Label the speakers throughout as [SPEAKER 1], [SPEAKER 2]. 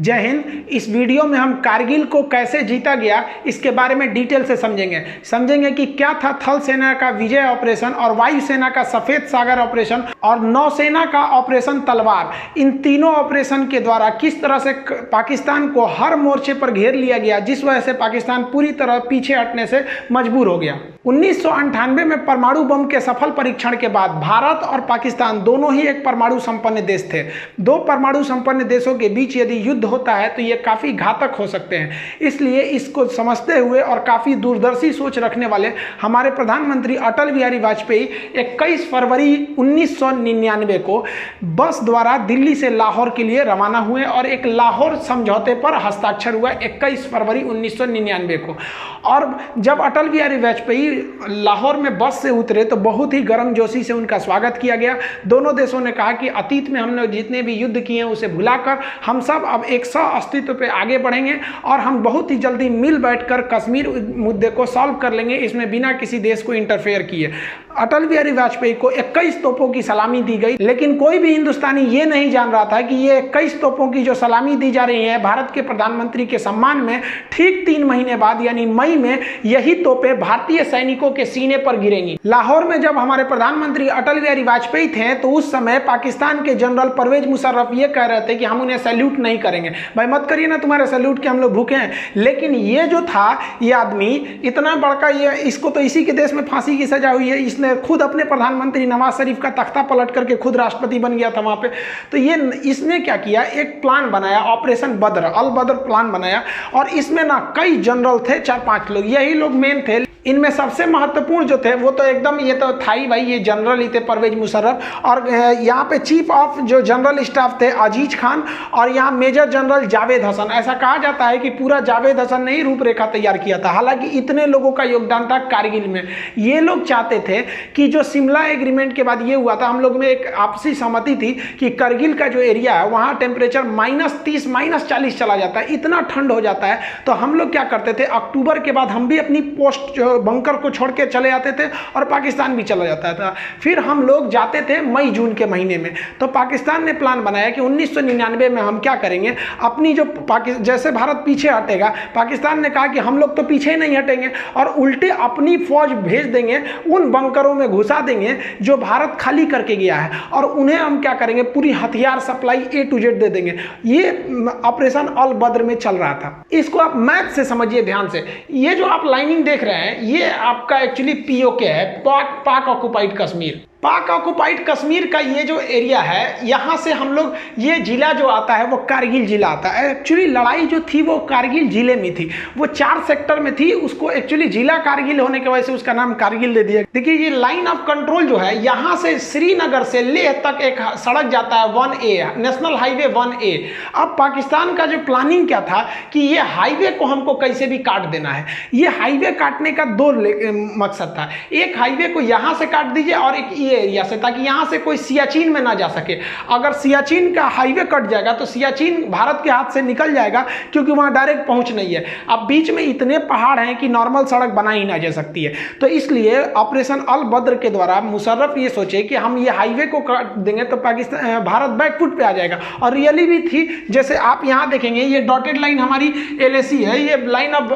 [SPEAKER 1] जय हिंद। इस वीडियो में हम कारगिल को कैसे जीता गया इसके बारे में डिटेल से समझेंगे कि क्या था थल सेना का विजय ऑपरेशन और वायुसेना का सफेद सागर ऑपरेशन और नौसेना का ऑपरेशन तलवार। इन तीनों ऑपरेशन के द्वारा किस तरह से पाकिस्तान को हर मोर्चे पर घेर लिया गया, जिस वजह से पाकिस्तान पूरी तरह पीछे हटने से मजबूर हो गया। 1998 में परमाणु बम के सफल परीक्षण के बाद भारत और पाकिस्तान दोनों ही एक परमाणु संपन्न देश थे। दो परमाणु संपन्न देशों के बीच यदि युद्ध होता है तो ये काफ़ी घातक हो सकते हैं। इसलिए इसको समझते हुए और काफ़ी दूरदर्शी सोच रखने वाले हमारे प्रधानमंत्री अटल बिहारी वाजपेयी 21 फरवरी 1999 को बस द्वारा दिल्ली से लाहौर के लिए रवाना हुए और एक लाहौर समझौते पर हस्ताक्षर हुआ 21 फरवरी 1999 को। और जब अटल बिहारी वाजपेयी लाहौर में बस से उतरे तो बहुत ही गर्मजोशी से उनका स्वागत किया गया। दोनों देशों ने कहा कि अतीत में हमने जितने भी युद्ध किए हैं उसे भुलाकर हम सब अब एक सह अस्तित्व पे आगे बढ़ेंगे और हम बहुत ही जल्दी मिल बैठकर कश्मीर मुद्दे को सॉल्व कर लेंगे, इसमें बिना किसी देश को इंटरफेयर किए। अटल बिहारी वाजपेयी को 21 तोपों की सलामी दी गई, लेकिन कोई भी हिंदुस्तानी ये नहीं जान रहा था कि ये 21 तोपों की जो सलामी दी जा रही है भारत के प्रधानमंत्री के सम्मान में, ठीक 3 महीने बाद यानी मई में यही तोपें भारतीय सैनिकों के सीने पर गिरेंगी। लाहौर में जब हमारे प्रधानमंत्री अटल बिहारी वाजपेयी थे तो उस समय पाकिस्तान के जनरल परवेज मुशर्रफ ये कह रहे थे कि हम उन्हें सैल्यूट नहीं करेंगे। भाई मत करिए ना, तुम्हारे सैल्यूट के हम लोग भूखे हैं। लेकिन ये जो था ये आदमी इतना बड़का, ये इसको तो इसी के देश में फांसी की सजा हुई है, इसने खुद अपने प्रधानमंत्री नवाज शरीफ का तख्ता पलट करके खुद राष्ट्रपति बन गया था वहां पे। तो ये इसने क्या किया, एक प्लान बनाया, ऑपरेशन बद्र, अल बद्र प्लान बनाया और इसमें ना कई जनरल थे, 4-5 लोग, यही लोग मेन थे। इनमें सबसे महत्वपूर्ण जो थे वो तो एकदम ये तो था ही भाई, ये जनरल ही थे परवेज मुशर्रफ। और यहाँ पे चीफ ऑफ जो जनरल स्टाफ थे अजीज खान और यहाँ मेजर जनरल जावेद हसन। ऐसा कहा जाता है कि पूरा जावेद हसन ने ही रूपरेखा तैयार किया था। हालांकि इतने लोगों का योगदान था कारगिल में। ये लोग चाहते थे कि जो शिमला एग्रीमेंट के बाद ये हुआ था, हम लोग में एक आपसी सहमति थी कि करगिल का जो एरिया है वहाँ टेम्परेचर -30 -40 चला जाता है, इतना ठंड हो जाता है। तो हम लोग क्या करते थे, अक्टूबर के बाद हम भी अपनी पोस्ट बंकर को छोड़ के चले जाते थे और पाकिस्तान भी चला जाता था। फिर हम लोग जाते थे मई जून के महीने में। तो पाकिस्तान ने प्लान बनाया कि 1999 में हम क्या करेंगे, अपनी जो जैसे भारत पीछे हटेगा, पाकिस्तान ने कहा कि हम लोग तो पीछे नहीं हटेंगे और उल्टे अपनी फौज भेज देंगे, उन बंकरों में घुसा देंगे जो भारत खाली करके गया है और उन्हें हम क्या करेंगे, पूरी हथियार सप्लाई A to Z दे देंगे। ये ऑपरेशन अल बद्र में चल रहा था। इसको आप मैप से समझिए ध्यान से। ये जो आप लाइनिंग देख रहे हैं ये आपका एक्चुअली POK है, पाक ऑक्युपाइड कश्मीर। पाक ऑक्युपाइड कश्मीर का ये जो एरिया है, यहाँ से हम लोग, ये जिला जो आता है वो कारगिल जिला आता है। एक्चुअली लड़ाई जो थी वो कारगिल जिले में थी, वो 4 सेक्टर में थी। उसको एक्चुअली जिला कारगिल होने की वजह से उसका नाम कारगिल दे दिया। देखिए ये लाइन ऑफ कंट्रोल जो है, यहाँ से श्रीनगर से लेह तक एक सड़क जाता है 1A, नेशनल हाईवे 1A। अब पाकिस्तान का जो प्लानिंग क्या था कि ये हाईवे को हमको कैसे भी काट देना है। ये हाईवे काटने का 2 मकसद था। एक हाईवे को यहाँ से काट दीजिए और एक एरिया से, ताकि यहां से कोई सियाचिन में ना जा सके। अगर सियाचिन का हाईवे कट जाएगा तो सियाचिन भारत के हाथ से निकल जाएगा, क्योंकि वहां डायरेक्ट पहुंच नहीं है। अब बीच में इतने पहाड़ हैं कि नॉर्मल सड़क बना ही ना जा सकती है। तो इसलिए ऑपरेशन अल बद्र के द्वारा मुशर्रफ ये सोचे कि हम ये हाईवे को काट देंगे तो पाकिस्तान, भारत बैकफुट पे आ जाएगा। और रियली भी थी। जैसे आप यहां देखेंगे ये डॉटेड लाइन हमारी LAC है, ये लाइन ऑफ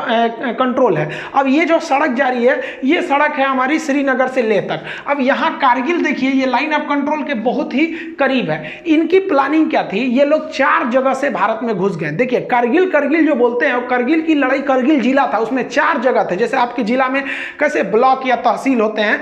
[SPEAKER 1] कंट्रोल है। अब ये जो सड़क जा रही है ये सड़क है हमारी श्रीनगर से लेह तक। अब यहां कारगिल देखिए ये लाइन ऑफ कंट्रोल के बहुत ही करीब है। इनकी प्लानिंग क्या थी, ये लोग 4 जगह से भारत में घुस गए। देखिए करगिल जो बोलते हैं, करगिल की लड़ाई, करगिल जिला था, उसमें 4 जगह थे। जैसे आपके जिला में कैसे ब्लॉक या तहसील होते हैं,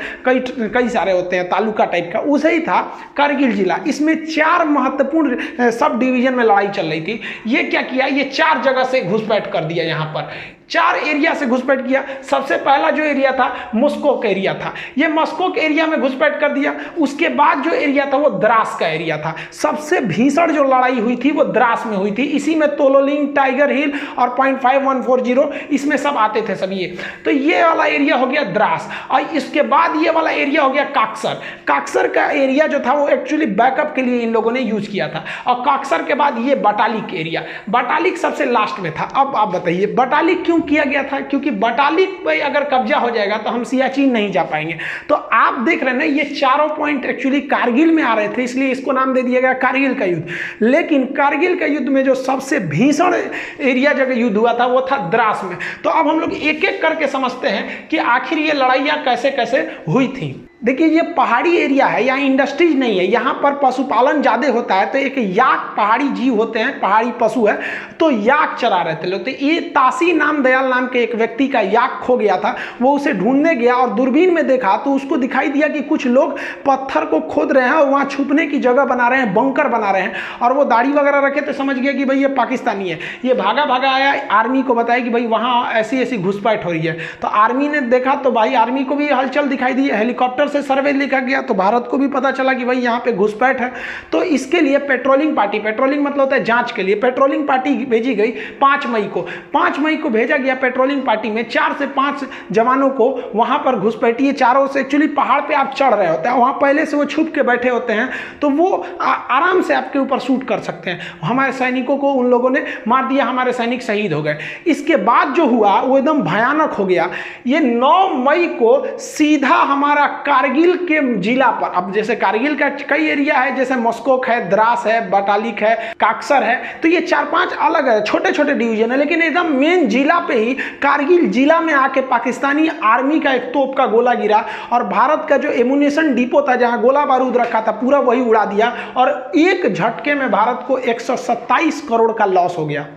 [SPEAKER 1] कई सारे होते हैं, तालुका टाइप का, उसे ही था करगिल जिला। इसमें 4 महत्वपूर्ण सब डिवीजन में लड़ाई चल रही थी। ये क्या किया, ये 4 जगह से घुसपैठ कर दिया। यहाँ पर 4 एरिया से घुसपैठ किया। सबसे पहला जो एरिया था मस्कोक एरिया था, ये मस्कोक एरिया में घुसपैठ कर दिया। उसके बाद जो एरिया था वो द्रास का एरिया था। सबसे भीषण जो लड़ाई हुई थी वो द्रास में हुई थी। इसी में तोलोलिंग, टाइगर हिल और 0.5140 इसमें सब आते थे सब ये। तो ये वाला एरिया हो गया द्रास और इसके बाद ये वाला एरिया हो गया काक्सर। काक्सर का एरिया जो था वो एक्चुअली बैकअप के लिए इन लोगों ने यूज किया था। और काक्सर के बाद ये बटालिक एरिया, बटालिक सबसे लास्ट में था। अब आप बताइए बटालिक क्यों किया गया था? क्योंकि बटालिक पे अगर कब्जा हो जाएगा तो हम सियाचिन नहीं जा पाएंगे। तो आप देख रहे हैं ना, ये चारों पॉइंट एक्चुअली कारगिल में आ रहे थे, इसलिए इसको नाम दे दिया गया कारगिल का युद्ध। लेकिन कारगिल का युद्ध में जो सबसे भीषण एरिया जगह युद्ध हुआ था वो था द्रास में। तो अब हम लोग एक एक करके समझते हैं कि आखिर ये लड़ाइयाँ कैसे कैसे हुई थी। देखिए, ये पहाड़ी एरिया है, यहाँ इंडस्ट्रीज नहीं है, यहाँ पर पशुपालन ज़्यादा होता है। तो एक याक पहाड़ी जीव होते हैं, पहाड़ी पशु है, तो याक चरा रहे थे लोग। तो ये तासी नाम दयाल नाम के एक व्यक्ति का याक खो गया था, वो उसे ढूंढने गया और दूरबीन में देखा तो उसको दिखाई दिया कि कुछ लोग पत्थर को खोद रहे हैं और वहाँ छुपने की जगह बना रहे हैं, बंकर बना रहे हैं। और वो दाढ़ी वगैरह रखे तो समझ गया कि भाई ये पाकिस्तानी है। ये भागा भागा आया, आर्मी को बताया कि भाई वहाँ ऐसी ऐसी घुसपैठ हो रही है। तो आर्मी ने देखा तो भाई आर्मी को भी हलचल दिखाई दी, हेलीकॉप्टर से सर्वे लिखा गया तो भारत को भी पता चला कि भाई यहाँ पे घुसपैठ है। तो इसके लिए पेट्रोलिंग पार्टी, पेट्रोलिंग मतलब होता है जांच के लिए, पेट्रोलिंग पार्टी भेजी गई 5 मई को। 5 मई को भेजा गया पेट्रोलिंग पार्टी में 4 से 5 जवानों को वहां पर घुसपैठी। चारों से एक्चुअली पहाड़ पे आप चढ़ रहे होते हैं, वहां पहले से वो छुप के बैठे होते हैं, तो वो आराम से आपके ऊपर शूट कर सकते हैं। हमारे सैनिकों को उन लोगों ने मार दिया, हमारे सैनिक शहीद हो गए। इसके बाद जो हुआ वो एकदम भयानक हो गया। ये 9 मई को सीधा हमारा कारगिल के जिला पर, अब जैसे कारगिल का कई एरिया है, जैसे मस्कोक है, द्रास है, बटालिक है, काक्सर है, तो ये 4-5 अलग है, छोटे छोटे डिवीजन है, लेकिन एकदम मेन जिला पे ही कारगिल जिला में आके पाकिस्तानी आर्मी का एक तोप का गोला गिरा और भारत का जो एमुनेशन डिपो था जहां गोला बारूद रखा था पूरा वही उड़ा दिया और एक झटके में भारत को 127 करोड़ का लॉस हो गया।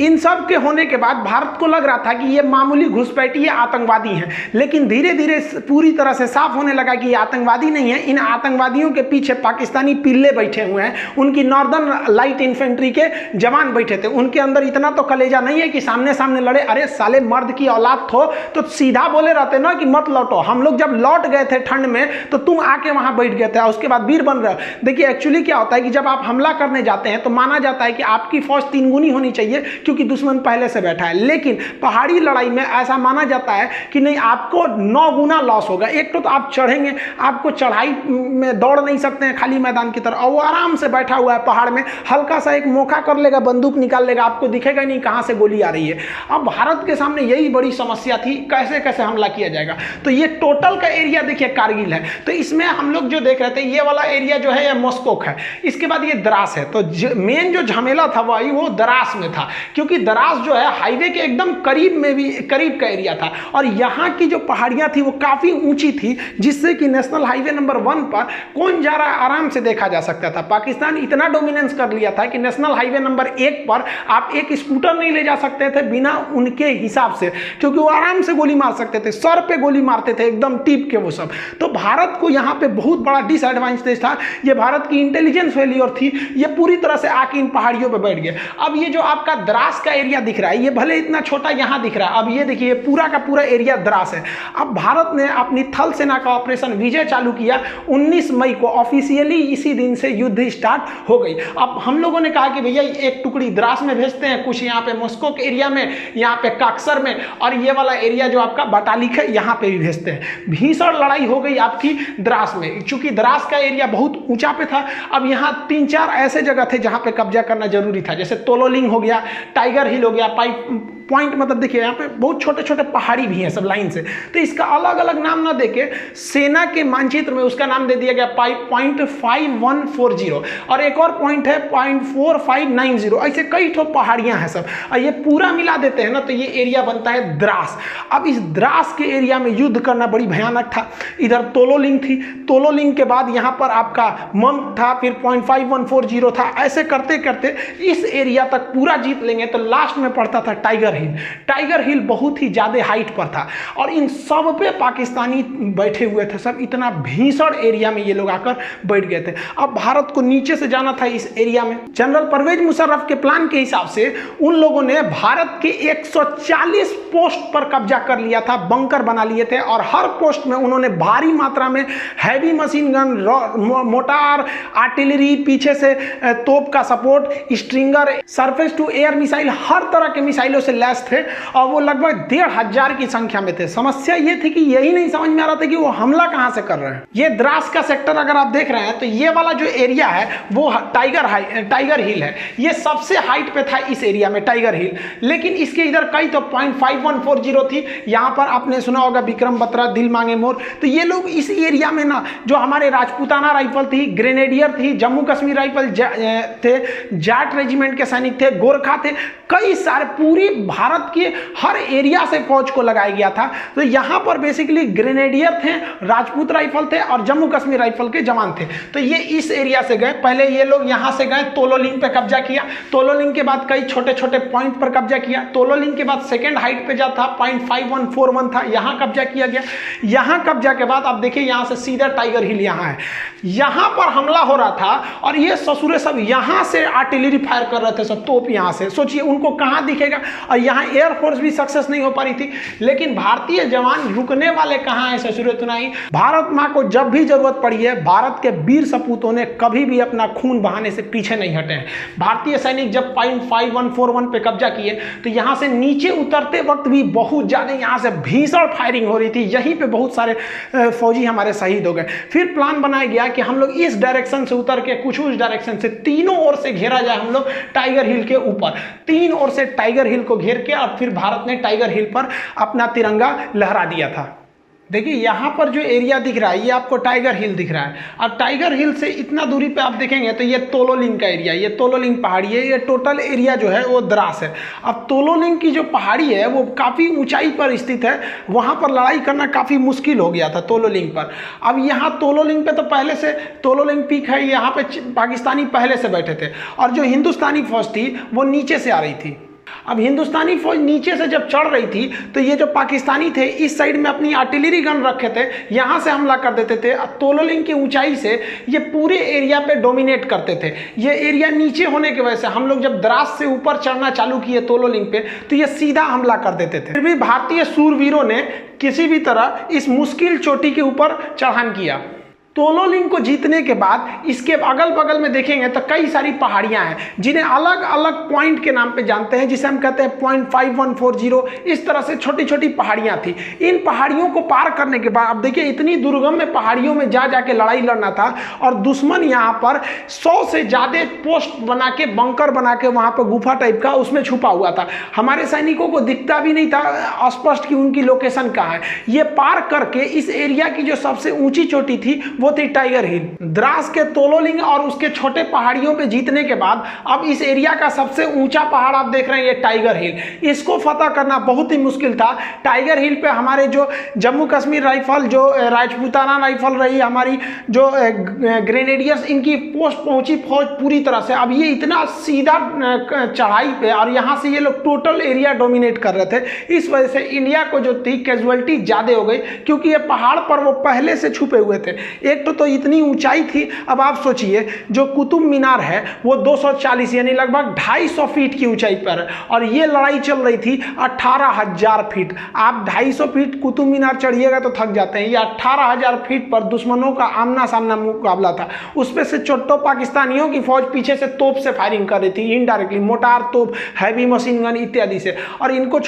[SPEAKER 1] इन सब के होने के बाद भारत को लग रहा था कि ये मामूली घुसपैठी आतंकवादी हैं, लेकिन धीरे धीरे पूरी तरह से साफ होने लगा कि ये आतंकवादी नहीं है। इन आतंकवादियों के पीछे पाकिस्तानी पिल्ले बैठे हुए हैं, उनकी नॉर्दर्न लाइट इन्फेंट्री के जवान बैठे थे। उनके अंदर इतना तो कलेजा नहीं है कि सामने सामने लड़े। अरे साले, मर्द की औलाद हो तो सीधा बोले रहते ना कि मत लौटो। हम लोग जब लौट गए थे ठंड में तो तुम आके वहां बैठ गए थे, उसके बाद वीर बन रहे हो। देखिए एक्चुअली क्या होता है कि जब आप हमला करने जाते हैं तो माना जाता है कि आपकी फौज 3 गुनी होनी चाहिए क्योंकि दुश्मन पहले से बैठा है। लेकिन पहाड़ी लड़ाई में ऐसा माना जाता है कि नहीं, आपको 9 गुना लॉस होगा। एक तो आप चढ़ेंगे, आपको चढ़ाई में दौड़ नहीं सकते हैं खाली मैदान की तरफ, और वो आराम से बैठा हुआ है पहाड़ में, हल्का सा एक मौका कर लेगा, बंदूक निकाल लेगा, आपको दिखेगा नहीं कहां से गोली आ रही है। अब भारत के सामने यही बड़ी समस्या थी, कैसे कैसे हमला किया जाएगा। तो ये टोटल का एरिया देखिए कारगिल है, तो इसमें हम लोग जो देख रहे थे ये वाला एरिया जो है ये मस्कोक है, इसके बाद ये द्रास है। तो मेन जो झमेला था वही वो द्रास में था, क्योंकि द्रास जो है हाईवे के एकदम करीब में भी करीब का एरिया था और यहाँ की जो पहाड़ियाँ थी वो काफ़ी ऊंची थी, जिससे कि नेशनल हाईवे नंबर 1 पर कौन जा रहा है आराम से देखा जा सकता था। पाकिस्तान इतना डोमिनेंस कर लिया था कि नेशनल हाईवे नंबर 1 पर आप एक स्कूटर नहीं ले जा सकते थे बिना उनके हिसाब से, क्योंकि वो आराम से गोली मार सकते थे, सर पे गोली मारते थे एकदम टिप के वो सब। तो भारत को यहाँ पे बहुत बड़ा डिसएडवांटेज था, ये भारत की इंटेलिजेंस फेलियर थी, ये पूरी तरह से आके इन पहाड़ियों पर बैठ गए। अब ये जो आपका द्रास का एरिया दिख रहा है, ये भले इतना छोटा यहाँ दिख रहा है, अब ये देखिए पूरा का पूरा एरिया द्रास है। अब भारत ने अपनी थल सेना का ऑपरेशन विजय चालू किया 19 मई को, ऑफिशियली इसी दिन से युद्ध स्टार्ट हो गई। अब हम लोगों ने कहा कि भैया एक टुकड़ी द्रास में भेजते हैं, कुछ यहाँ पे मस्कोक एरिया में, यहाँ पे काक्सर में, और ये वाला एरिया जो आपका बटालिक है यहाँ पे भी भेजते हैं। भीषण लड़ाई हो गई आपकी द्रास में, चूंकि द्रास का एरिया बहुत ऊंचा पे था। अब यहाँ 3-4 ऐसे जगह थे जहाँ पे कब्जा करना जरूरी था, जैसे तोलोलिंग हो गया, टाइगर हिल हो गया, पॉइंट मतलब देखिए यहाँ पे बहुत छोटे छोटे पहाड़ी भी हैं सब लाइन से, तो इसका अलग अलग नाम ना देके सेना के मानचित्र में उसका नाम दे दिया गया पॉइंट 5140, और एक और पॉइंट है पॉइंट 4590। ऐसे कई ठो पहाड़ियां हैं सब, और ये पूरा मिला देते हैं ना तो ये एरिया बनता है द्रास। अब इस द्रास के एरिया में युद्ध करना बड़ी भयानक था। इधर तोलोलिंग थी, तोलोलिंग के बाद यहाँ पर आपका मंग था, फिर पॉइंट 5140 था। ऐसे करते करते इस एरिया तक पूरा जीत लेंगे तो लास्ट में पड़ता था टाइगर हिल। टाइगर हिल बहुत ही ज्यादा हाइट पर था और इन सब पे पाकिस्तानी बैठे हुए थे सब, इतना भीषण एरिया में ये लोग आकर बैठ गए थे। अब भारत को नीचे से जाना था इस एरिया में। जनरल परवेज मुशर्रफ के प्लान के हिसाब से उन लोगों ने भारत के 140 पोस्ट पर कब्जा कर लिया था, बंकर बना लिए थे, और हर पोस्ट में उन्होंने भारी मात्रा में heavy machine gun, mortar, artillery, पीछे से तोप का support, Stinger, surface to air missile, हर तरह के मिसाइलों से लैस थे और वो लगभग 1500 की संख्या में थे। समस्या ये थी कि यही नहीं समझ में आ रहा था कि वो हमला कहां से कर रहे हैं। ये द्रास का सेक्टर अगर आप देख रहे हैं तो ये वाला जो एरिया है वो टाइगर हिल है। ये सबसे हाइट पे था इस एरिया में टाइगर हिल, लेकिन इसके इधर कई तो 0.5140 थी। यहां पर आपने सुना होगा विक्रम बत्रा, दिल मांगे मोर। तो ये लोग इस एरिया में ना जो हमारे राजपूताना राइफल थी, ग्रेनेडियर थी, जम्मू कश्मीर राइफल थे, जाट रेजिमेंट के सैनिक थे, गोरखा थे, कई सारे पूरी भारत के हर एरिया से फौज को लगाया गया था। तो यहां पर बेसिकली ग्रेनेडियर थे, राजपूत राइफल थे और जम्मू कश्मीर राइफल के जवान थे। तो ये इस एरिया से गए। पहले ये लोग यहां से गए, तोलोलिंग पे कब्जा किया। तोलोलिंग के बाद कई छोटे छोटे पॉइंट पर कब्जा किया। तोलोलिंग के बाद सेकेंड हाइट पे जा था 0.5141 था, यहां कब्जा किया गया। यहां कब्जा के बाद आप देखिए यहां से सीधा टाइगर हिल यहां है। यहां पर हमला हो रहा था और ये ससुरे सब यहां से आर्टिलरी फायर कर रहे थे, सब तोप यहां से। सोचिए उनको कहां दिखेगा। और यहां एयरफोर्स भी सक्सेस नहीं हो पा रही थी, लेकिन भारतीय जवान रुकने वाले कहां है ससुरे तुनाई। भारत मां को जब भी जरूरत पड़ी है, भारत के वीर सपूतों ने कभी भी अपना खून बहाने से पीछे नहीं हटे हैं। भारतीय सैनिक जब 0.5141 पे कब्जा किए तो यहां से नीचे उतरते वक्त भी बहुत ज्यादा यहां से भीषण फायरिंग हो रही थी। यहीं पे बहुत सारे फौजी हमारे शहीद हो गए। फिर प्लान बनाया गया कि हम लोग इस डायरेक्शन से उतर के कुछ उस डायरेक्शन से तीनों ओर से घेरा जाए हम लोग टाइगर हिल के ऊपर। तीन ओर से टाइगर हिल को घेर के और फिर भारत ने टाइगर हिल पर अपना तिरंगा लहरा दिया था। देखिए यहाँ पर जो एरिया दिख रहा है ये आपको टाइगर हिल दिख रहा है। और टाइगर हिल से इतना दूरी पे आप देखेंगे तो ये तोलोलिंग का एरिया, ये तोलोलिंग पहाड़ी है। ये टोटल एरिया जो है वो द्रास है। अब तोलोलिंग की जो पहाड़ी है वो काफ़ी ऊंचाई पर स्थित है, वहाँ पर लड़ाई करना काफ़ी मुश्किल हो गया था तोलोलिंग पर। अब यहाँ तोलोलिंग पे तो पहले से तोलोलिंग पीक है, यहाँ पे पाकिस्तानी पहले से बैठे थे और जो हिंदुस्तानी फौज थी वो नीचे से आ रही थी। अब हिंदुस्तानी फौज नीचे से जब चढ़ रही थी तो ये जो पाकिस्तानी थे इस साइड में अपनी आर्टिलरी गन रखे थे, यहाँ से हमला कर देते थे। तोलोलिंग की ऊंचाई से ये पूरे एरिया पे डोमिनेट करते थे। ये एरिया नीचे होने की वजह से हम लोग जब द्रास से ऊपर चढ़ना चालू किए तोलोलिंग पे तो ये सीधा हमला कर देते थे। फिर भी भारतीय सूरवीरों ने किसी भी तरह इस मुश्किल चोटी के ऊपर चढ़ान किया। तोलोलिंग को जीतने के बाद इसके अगल बगल में देखेंगे तो कई सारी पहाड़ियां हैं जिन्हें अलग अलग पॉइंट के नाम पे जानते हैं, जिसे हम कहते हैं 0.5140। इस तरह से छोटी छोटी पहाड़ियां थी। इन पहाड़ियों को पार करने के बाद अब देखिए इतनी दुर्गम में पहाड़ियों में जा जाके लड़ाई लड़ना था और दुश्मन यहाँ पर 100 से ज़्यादा पोस्ट बना के, बंकर बना के वहाँ पर गुफा टाइप का उसमें छुपा हुआ था। हमारे सैनिकों को दिखता भी नहीं था स्पष्ट कि उनकी लोकेशन कहाँ है। ये पार करके इस एरिया की जो सबसे ऊंची चोटी थी वो थी टाइगर हिल। द्रास के तोलोलिंग और उसके छोटे पहाड़ियों पे जीतने के बाद अब इस एरिया का सबसे ऊंचा पहाड़ आप देख रहे हैं ये टाइगर हिल। इसको फतह करना बहुत ही मुश्किल था। टाइगर हिल पे हमारे जो जम्मू कश्मीर राइफल, जो राजपूताना राइफल रही, हमारी जो ग्रेनेडियर्स, इनकी पोस्ट पहुंची फौज पूरी तरह से। अब ये इतना सीधा चढ़ाई पे और यहाँ से ये लोग टोटल एरिया डोमिनेट कर रहे थे। इस वजह से इंडिया को जो थी कैजुअलिटी ज़्यादा हो गई, क्योंकि ये पहाड़ पर वो पहले से छुपे हुए थे। एक तो इतनी ऊंचाई थी। अब आप सोचिए जो कुतुब मीनार है वो 240 यानी लगभग 250 फीट की ऊंचाई पर है और ये लड़ाई चल रही थी 18,000 फीट। आप 250 फीट कुतुब मीनार चढ़िएगा तो थक जाते हैं। ये 18,000 फीट पर दुश्मनों का आमना सामना मुकाबला था। उसमें से चोट्टो पाकिस्तानियों की फौज पीछे से तोप से फायरिंग कर रही थी, इनडायरेक्टली मोटार तोप, हैवी मशीन गन इत्यादि से। और इनको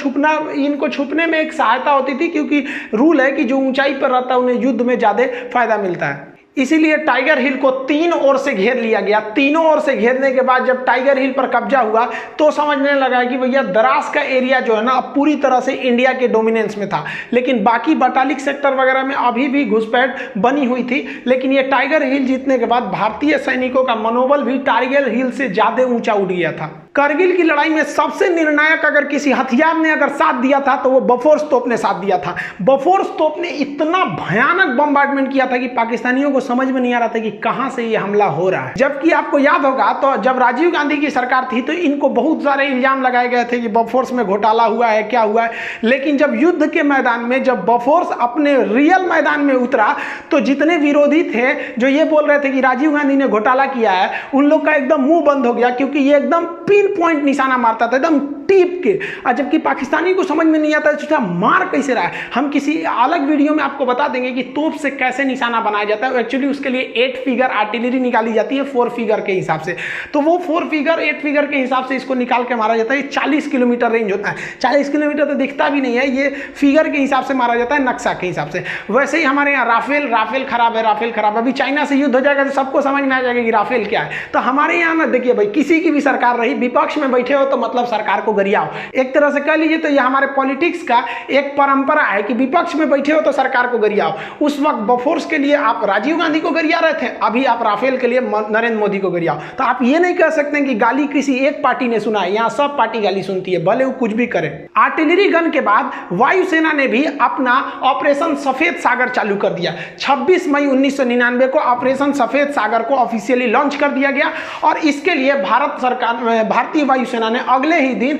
[SPEAKER 1] छुपने में एक सहायता होती थी, क्योंकि रूल है कि जो ऊंचाई पर रहता है उन्हें युद्ध में ज्यादा फायदा मिलता है। इसीलिए टाइगर हिल को तीन ओर से घेर लिया गया। तीनों ओर से घेरने के बाद जब टाइगर हिल पर कब्जा हुआ तो समझने लगा कि भैया द्रास का एरिया जो है ना अब पूरी तरह से इंडिया के डोमिनेंस में था। लेकिन बाकी बटालिक सेक्टर वगैरह में अभी भी घुसपैठ बनी हुई थी। लेकिन ये टाइगर हिल जीतने के बाद भारतीय सैनिकों का मनोबल भी टाइगर हिल से ज्यादा ऊंचा उठ गया था। करगिल की लड़ाई में सबसे निर्णायक अगर किसी हथियार ने अगर साथ दिया था तो वो बफोर्स तोप ने साथ दिया था। बफोर्स तोप ने इतना भयानक बम्बार्डमेंट किया था कि पाकिस्तानियों को समझ में नहीं आ रहा था कि कहां से ये हमला हो रहा है। जबकि आपको याद होगा तो जब राजीव गांधी की सरकार थी तो इनको बहुत सारे इल्जाम लगाए गए थे कि बफोर्स में घोटाला हुआ है, क्या हुआ है। लेकिन जब युद्ध के मैदान में, जब बफोर्स अपने रियल मैदान में उतरा तो जितने विरोधी थे जो ये बोल रहे थे कि राजीव गांधी ने घोटाला किया है, उन लोग का एकदम मुंह बंद हो गया, क्योंकि ये एकदम पिन पॉइंट निशाना मारता था, एकदम टीप के, और जबकि पाकिस्तानी को समझ में नहीं आता है मार कैसे रहा है। हम किसी अलग वीडियो में आपको बता देंगे कि तोप से कैसे निशाना बनाया जाता है। एक्चुअली उसके लिए 8 फिगर आर्टिलरी निकाली जाती है 4 फिगर के हिसाब से, तो वो 4 फिगर 8 फिगर के हिसाब से इसको निकाल के मारा जाता है। 40 किलोमीटर रेंज होता है, 40 किलोमीटर तो दिखता भी नहीं है, ये फिगर के हिसाब से मारा जाता है, नक्शा के हिसाब से। वैसे ही हमारे यहाँ राफेल खराब है, राफेल खराब है। अभी चाइना से युद्ध हो जाएगा तो सबको समझ में आ जाएगा कि राफेल क्या है। तो हमारे यहाँ ना देखिए भाई, किसी की भी सरकार रही, विपक्ष में बैठे हो तो मतलब सरकार को गरियाओ, एक तरह से कह लीजिए। तो ये हमारे पॉलिटिक्स का एक परंपरा है कि विपक्ष में बैठे हो तो सरकार को गरियाओ। उस वक्त बोफोर्स के लिए आप राजीव गांधी को गरिया रहे थे, अभी आप राफेल के लिए नरेंद्र मोदी को गरियाओ। तो आप ये नहीं कह सकते कि गाली किसी एक पार्टी ने सुना है, यहाँ सब पार्टी गाली सुनती है, भले वो कुछ भी करे। आर्टिलरी गन के बाद वायुसेना ने भी अपना ऑपरेशन सफेद सागर चालू कर दिया। 26 मई 1999 को ऑपरेशन सफेद सागर को ऑफिशियली लॉन्च कर दिया गया, और इसके लिए भारतीय वायुसेना ने अगले ही दिन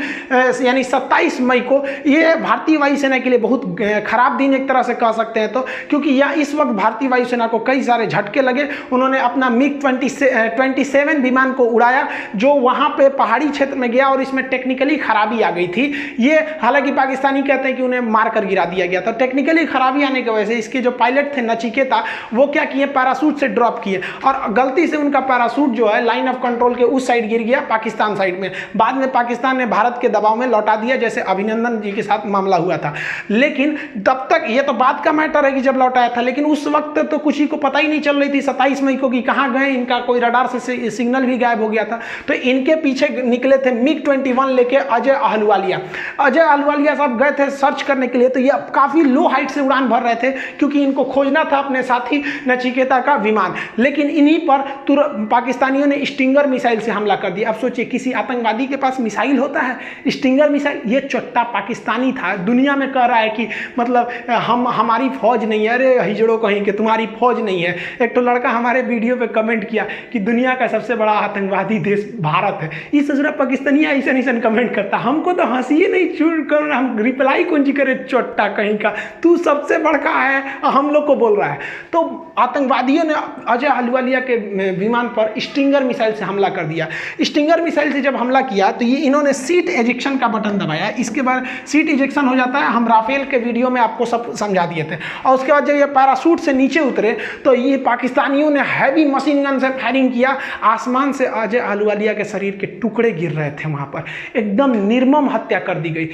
[SPEAKER 1] यानी 27 मई को, ये भारतीय वायुसेना के लिए बहुत खराब दिन एक तरह से कह सकते हैं, तो क्योंकि यह इस वक्त भारतीय वायुसेना को कई सारे झटके लगे। उन्होंने अपना मिग 27 विमान को उड़ाया, जो वहां पे पहाड़ी क्षेत्र में गया और इसमें टेक्निकली खराबी आ गई थी। ये हालांकि पाकिस्तानी कहते हैं कि उन्हें मारकर गिरा दिया गया था। टेक्निकली खराबी आने की वजह से इसके जो पायलट थे नचिकेता, वो क्या किए, पैराशूट से ड्रॉप किए, और गलती से उनका पैराशूट जो है लाइन ऑफ कंट्रोल के उस साइड गिर गया, पाकिस्तान साइड में। बाद में पाकिस्तान ने भारत के दबाव में लौटा दिया, जैसे अभिनंदन जी के साथ मामला हुआ था। लेकिन तब तक, ये तो बात का मैटर है कि जब लौटाया था, लेकिन उस वक्त तो कुछ ही को पता ही नहीं चल रही थी 27 मई को कि कहाँ गए, इनका कोई रडार से सिग्नल भी गायब हो गया था। तो इनके पीछे निकले थे मिग 21 लेके अजय अहलुवालिया। अजय अहलुवालिया साहब गए थे सर्च करने के लिए, तो ये काफी लो हाइट से उड़ान भर रहे थे, क्योंकि इनको खोजना था अपने साथी नचिकेता का विमान। लेकिन इन्हीं पर पाकिस्तानियों ने स्टिंगर मिसाइल से हमला कर दिया। अब सोचिए, किसी आतंकवादी के पास मिसाइल होता है, स्टिंगर मिसाइल। ये चोट्टा पाकिस्तानी था, दुनिया में कह रहा है कि मतलब हमारी फौज नहीं है। अरे हिजड़ो कहीं के, तुम्हारी फौज नहीं है। एक तो लड़का हमारे वीडियो पे कमेंट किया कि दुनिया का सबसे बड़ा आतंकवादी देश भारत है। इस ससुरा पाकिस्तानी ऐसा कमेंट करता, हमको तो हंसी ही नहीं छूट कर, हम रिप्लाई कौन जी करे, चोट्टा कहीं का, तू सबसे बड़का है, हम लोग को बोल रहा है। तो आतंकवादियों ने अजय अहलुवालिया के विमान पर स्टिंगर मिसाइल से हमला कर दिया। स्टिंगर मिसाइल से जब हमला किया तो ये इन्होंने सीट एजेक्शन का बटन दबाया। इसके बाद सीट इजेक्शन हो जाता है, हम राफेल के वीडियो में आपको सब समझा दिए थे। और उसके बाद जब ये पैराशूट से नीचे उतरे तो ये पाकिस्तानियों ने हैवी मशीन गन से फायरिंग किया। आसमान से अजय अहलुवालिया के शरीर के टुकड़े गिर रहे थे, वहां पर एकदम निर्मम हत्या कर दी गई।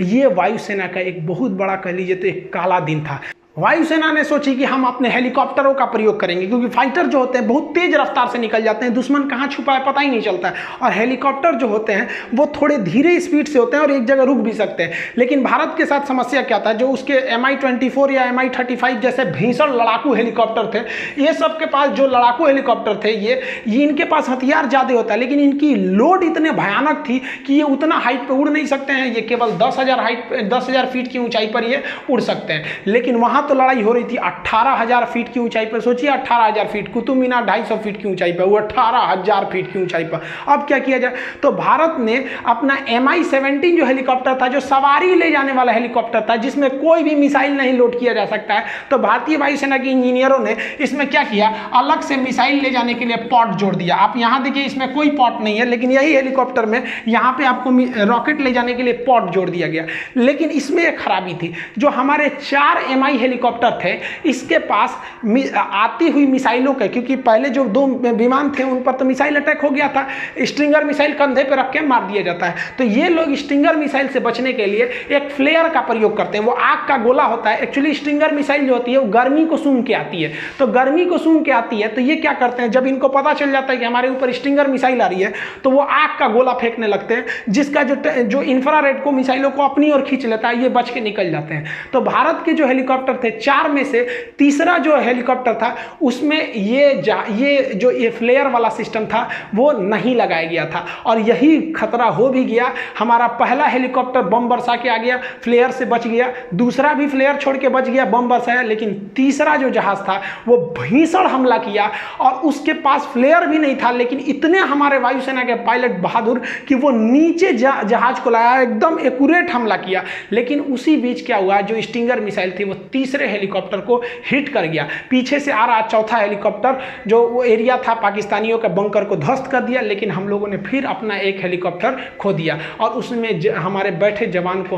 [SPEAKER 1] ये वायुसेना का एक बहुत बड़ा, कह लीजिए तो एक काला दिन था। वायुसेना ने सोची कि हम अपने हेलीकॉप्टरों का प्रयोग करेंगे, क्योंकि फाइटर जो होते हैं बहुत तेज रफ्तार से निकल जाते हैं, दुश्मन कहाँ छुपा है पता ही नहीं चलता है। और हेलीकॉप्टर जो होते हैं वो थोड़े धीरे स्पीड से होते हैं और एक जगह रुक भी सकते हैं। लेकिन भारत के साथ समस्या क्या था, जो उसके Mi-24 या Mi-35 जैसे भीषण लड़ाकू हेलीकॉप्टर थे, ये सब के पास जो लड़ाकू हेलीकॉप्टर थे, ये इनके पास हथियार ज़्यादा होता है, लेकिन इनकी लोड इतने भयानक थी कि ये उतना हाइट पर उड़ नहीं सकते हैं। ये केवल 10,000 फीट की ऊंचाई पर ये उड़ सकते हैं। लेकिन वहाँ तो लड़ाई हो रही थी 18,000 फीट की ऊंचाई पर। सोचिए 18,000 फीट, कुतुब मीनार 250 फीट की ऊंचाई पर, वो 18,000 फीट की ऊंचाई पर। अब क्या किया जाए, तो भारत ने अपना Mi-17 जो हेलीकॉप्टर था, जो सवारी ले जाने वाला हेलीकॉप्टर था, जिसमें कोई भी मिसाइल नहीं लोड किया जा सकता है, तो भारतीय वायुसेना के इंजीनियरों ने इसमें क्या किया, अलग से मिसाइल ले जाने के लिए पॉट जोड़ दिया। आप यहाँ देखिए, इसमें कोई पॉट नहीं है, लेकिन यही हेलीकॉप्टर में यहाँ पे आपको रॉकेट ले जाने के लिए पॉट जोड़ दिया गया। लेकिन इसमें एक खराबी थी, जो हमारे 4 Mi हेलीकॉप्टर थे, इसके पास आती हुई मिसाइलों के, क्योंकि पहले जो 2 विमान थे उन पर तो मिसाइल अटैक हो गया था, स्टिंगर मिसाइल कंधे पे रख के मार दिया जाता है। तो ये लोग स्टिंगर मिसाइल से बचने के लिए एक फ्लेयर का प्रयोग करते हैं। वो आग का गोला होता है। एक्चुअली स्टिंगर मिसाइल जो होती है वो गर्मी को सूंघ के आती है, तो गर्मी को सूंघ के आती है, तो ये क्या करते हैं, जब इनको पता चल जाता है कि हमारे ऊपर स्टिंगर मिसाइल आ रही है, तो वो आग का गोला फेंकने लगते हैं, जिसका जो इंफ्रारेड को मिसाइलों को अपनी ओर खींच लेता है, ये बच के निकल जाते हैं। तो भारत के जो हेलीकॉप्टर थे, 4 में से तीसरा जो हेलीकॉप्टर था, उसमें ये फ्लेयर वाला सिस्टम था, वो नहीं लगाया गया था, और यही खतरा हो भी गया। हमारा पहला हेलीकॉप्टर बम बरसा के आ गया, फ्लेयर से बच गया, दूसरा भी फ्लेयर छोड़ के बच गया, बम बरसाया, लेकिन तीसरा जो जहाज था वो भीषण हमला किया, और उसके पास फ्लेयर भी नहीं था, लेकिन इतने हमारे वायुसेना के पायलट बहादुर कि वो नीचे जहाज को लाया, एकदम एक्यूरेट हमला किया। लेकिन उसी बीच क्या हुआ, जो स्टिंगर मिसाइल थी वो 30 तीसरे हेलीकॉप्टर को हिट कर गया। पीछे से आ रहा चौथा हेलीकॉप्टर जो वो एरिया था पाकिस्तानियों के बंकर को ध्वस्त कर दिया, लेकिन हम लोगों ने फिर अपना एक हेलीकॉप्टर खो दिया और उसमें हमारे बैठे जवान को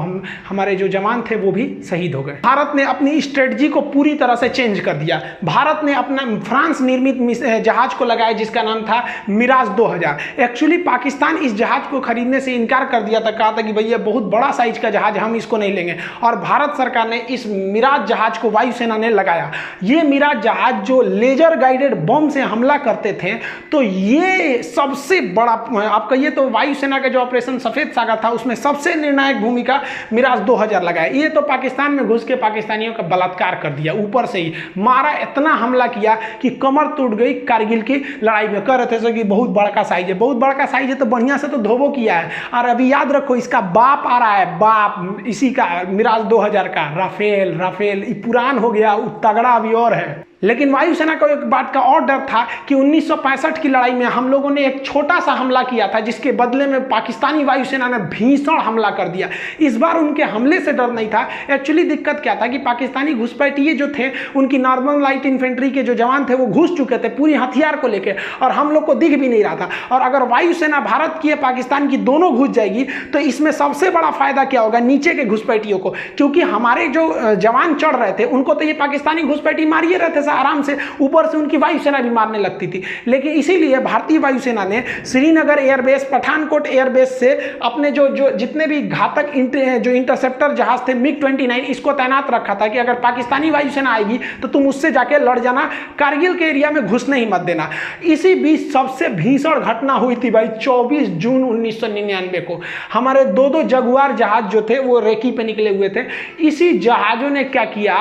[SPEAKER 1] हमारे जो जवान थे वो भी शहीद हो गए। भारत ने अपनी स्ट्रेटजी को पूरी तरह से चेंज कर दिया। भारत ने अपना फ्रांस निर्मित जहाज को लगाया जिसका नाम था मिराज 2000। एक्चुअली पाकिस्तान इस जहाज को खरीदने से इनकार कर दिया था, कहा था कि भैया बहुत बड़ा साइज का जहाज, हम इसको नहीं लेंगे। और भारत सरकार ने इस मिराज जहाज को वायुसेना ने लगाया। ये मिराज जहाज जो लेजर गाइडेड बम से हमला करते थे, तो ये सबसे बड़ा आप कहिए तो वायुसेना का जो ऑपरेशन सफेद सागर था उसमें सबसे निर्णायक भूमिका मिराज 2000 लगाया। ये तो पाकिस्तान में घुस के पाकिस्तानियों का बलात्कार कर दिया, ऊपर से ही मारा, इतना हमला किया कि कमर टूट गई कारगिल की लड़ाई में। कह रहे थे कि बहुत बड़ा साइज है, बहुत बड़ा साइज है तो बढ़िया से तो धोबो किया है। और अभी याद रखो इसका बाप आ रहा है, बाप इसी का मिराज 2000 का राफेल पुरान हो गया, तगड़ा अभी और है। लेकिन वायुसेना को एक बात का और डर था कि 1965 की लड़ाई में हम लोगों ने एक छोटा सा हमला किया था जिसके बदले में पाकिस्तानी वायुसेना ने भीषण हमला कर दिया। इस बार उनके हमले से डर नहीं था। एक्चुअली दिक्कत क्या था कि पाकिस्तानी घुसपैठिए जो थे, उनकी नॉर्मल लाइट इन्फेंट्री के जो जवान थे वो घुस चुके थे पूरी हथियार को लेकर, और हम लोग को दिख भी नहीं रहा था। और अगर वायुसेना भारत की या पाकिस्तान की दोनों घुस जाएगी तो इसमें सबसे बड़ा फायदा क्या होगा, नीचे के घुसपैठियों को, क्योंकि हमारे जो जवान चढ़ रहे थे उनको तो ये पाकिस्तानी घुसपैठी मारिए रहे थे आराम से, ऊपर से उनकी वायुसेना भी मारने लगती थी। लेकिन इसीलिए भारतीय वायुसेना ने श्रीनगर एयरबेस, पठानकोट एयरबेस से अपने जो जितने भी घातक जो इंटरसेप्टर जहाज थे MiG-29 इसको तैनात रखा था कि अगर पाकिस्तानी वायुसेना आएगी तो तुम उससे जाके लड़ जाना, कारगिल के एरिया में घुसने ही मत देना। इसी बीच सबसे भीषण घटना हुई थी भाई 24 जून 1999 को। हमारे दो जगुआर जहाज जो थे वो रेकी पे निकले हुए थे। इसी जहाजों ने क्या किया,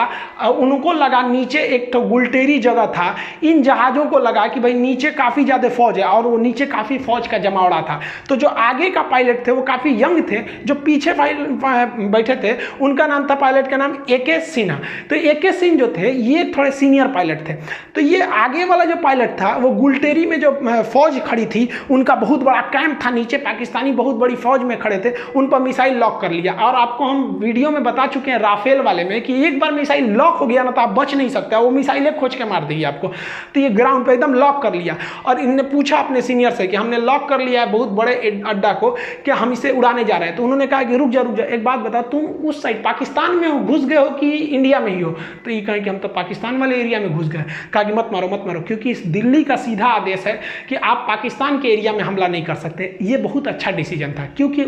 [SPEAKER 1] उनको लगा नीचे एक तो गुलटेरी जगह था, इन जहाजों को लगा कि भाई नीचे काफी ज्यादा फौज है और वो नीचे काफी फौज का जमावड़ा था। तो जो आगे का पायलट थे वो काफी यंग थे, जो पीछे बैठे थे उनका नाम था, पायलट का नाम AK सिन्हा। तो AK सिंह जो थे ये थोड़े सीनियर पायलट थे। तो ये आगे वाला जो पायलट था वो गुलटेरी में जो फौज खड़ी थी उनका बहुत बड़ा कैंप था, नीचे पाकिस्तानी बहुत बड़ी फौज में खड़े थे, उन पर मिसाइल लॉक कर लिया। और आपको हम वीडियो में बता चुके हैं राफेल वाले में कि एक बार मिसाइल लॉक हो गया ना तो आप बच नहीं सकते, वो मिसाइल खोज के मार देगी आपको। तो ये ग्राउंड पे एकदम लॉक कर लिया और इन्होंने पूछा अपने सीनियर से कि हमने लॉक कर लिया है बहुत बड़े अड्डा को, क्या हम इसे उड़ाने जा रहे हैं? तो उन्होंने कहा कि रुक जा एक बात बता, तुम उस साइड पाकिस्तान में हो, घुस गए हो कि इंडिया में ही हो? तो ये कहा कि हम तो पाकिस्तान वाले एरिया में घुस गए। कहा कि मत मारो क्योंकि इस दिल्ली का सीधा आदेश है कि आप पाकिस्तान के एरिया में हमला नहीं कर सकते। ये बहुत अच्छा डिसीजन था क्योंकि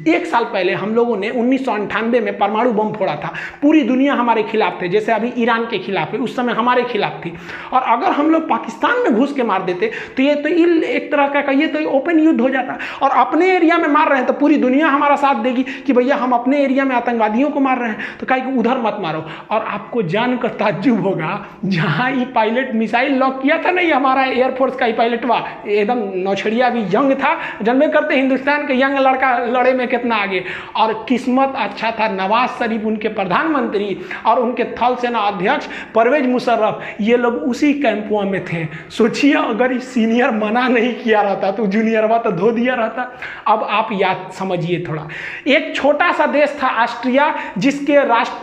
[SPEAKER 1] एक साल पहले हम लोगों ने 1998 में परमाणु बम फोड़ा था, पूरी दुनिया हमारे खिलाफ थे, जैसे अभी ईरान के खिलाफ है, उस समय हमारे खिलाफ थी। और अगर हम लोग पाकिस्तान में घुस के मार देते तो ये तो एक तरह का कहिए तो ओपन युद्ध हो जाता। और अपने एरिया में मार रहे हैं तो पूरी दुनिया हमारा साथ देगी कि भैया हम अपने एरिया में आतंकवादियों को मार रहे हैं, तो कहे कि उधर मत मारो। और आपको जानकर ताज्जुब होगा, जहां ये पायलट मिसाइल लॉक किया था नहीं, हमारा एयरफोर्स का ही पायलट हुआ, एकदम नौछड़िया भी यंग था, जन्मे करते हिंदुस्तान के यंग लड़का लड़े में कितना आगे। और किस्मत अच्छा था, नवाज शरीफ उनके प्रधानमंत्री और उनके थल सेना अध्यक्ष परवेज मुशर्रफ, ये लोग उसी कैंपुआ में थे। सोचिए अगर सीनियर मना नहीं किया रहता तो जूनियर तो धो दिया रहता। अब आप याद समझिए थोड़ा, एक छोटा सा देश था ऑस्ट्रिया जिसके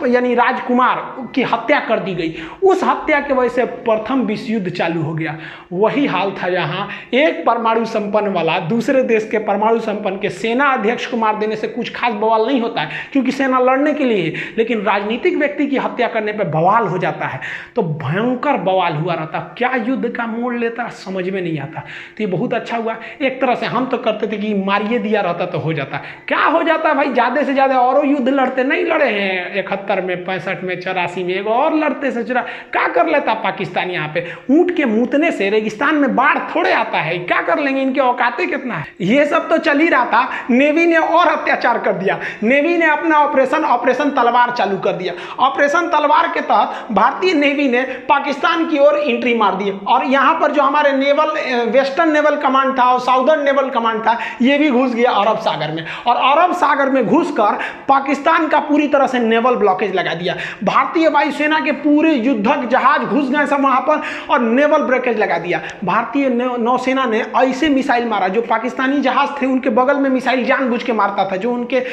[SPEAKER 1] यानी राजकुमार की हत्या कर दी गई, उस हत्या के वजह से प्रथम विश्व युद्ध चालू हो गया। वही हाल था यहाँ, एक परमाणु संपन्न वाला दूसरे देश के परमाणु संपन्न के सेना अध्यक्ष को मार देने से कुछ खास बवाल नहीं होता है क्योंकि सेना लड़ने के लिए, लेकिन राजनीतिक व्यक्ति की हत्या करने पर बवाल हो जाता है। तो भयंकर बवाल हुआ रहता, क्या युद्ध का मोड़ लेता समझ में नहीं आता। तो ये बहुत अच्छा हुआ। एक तरह से हम तो करते थे कि मारिए दिया रहता तो हो जाता, क्या हो जाता भाई, ज्यादा से ज्यादा और युद्ध लड़ते, नहीं लड़े हैं 71 में, 65 में, 84 में, एक और लड़ते से क्या कर लेता पाकिस्तान। यहाँ पे ऊंट के मूतने से रेगिस्तान में बाढ़ थोड़े आता है, क्या कर लेंगे, इनके औकाते कितना है। ये सब तो चल ही रहा था, नेवी ने और अत्याचार कर दिया। नेवी ने अपना ऑपरेशन तलवार चालू कर दिया। ऑपरेशन तलवार के तहत भारतीय नेवी ने पाकिस्तान की ओर एंट्री मार दी और यहाँ पर जो हमारे नेवल वेस्टर्न नेवल कमांड था और साउदर्न नेवल कमांड था ये भी घुस गया अरब सागर में, और अरब सागर में घुसकर पाकिस्तान का पूरी तरह से नेवल ब्लॉकेज लगा दिया। भारतीय वायुसेना के पूरे युद्धक जहाज घुस गए सब वहाँ पर और नेवल ब्लॉकेज लगा दिया। भारतीय नौसेना ने ऐसे मिसाइल मारा, जो पाकिस्तानी जहाज थे उनके बगल में मिसाइल जानबूझ के मारता था, जो उनके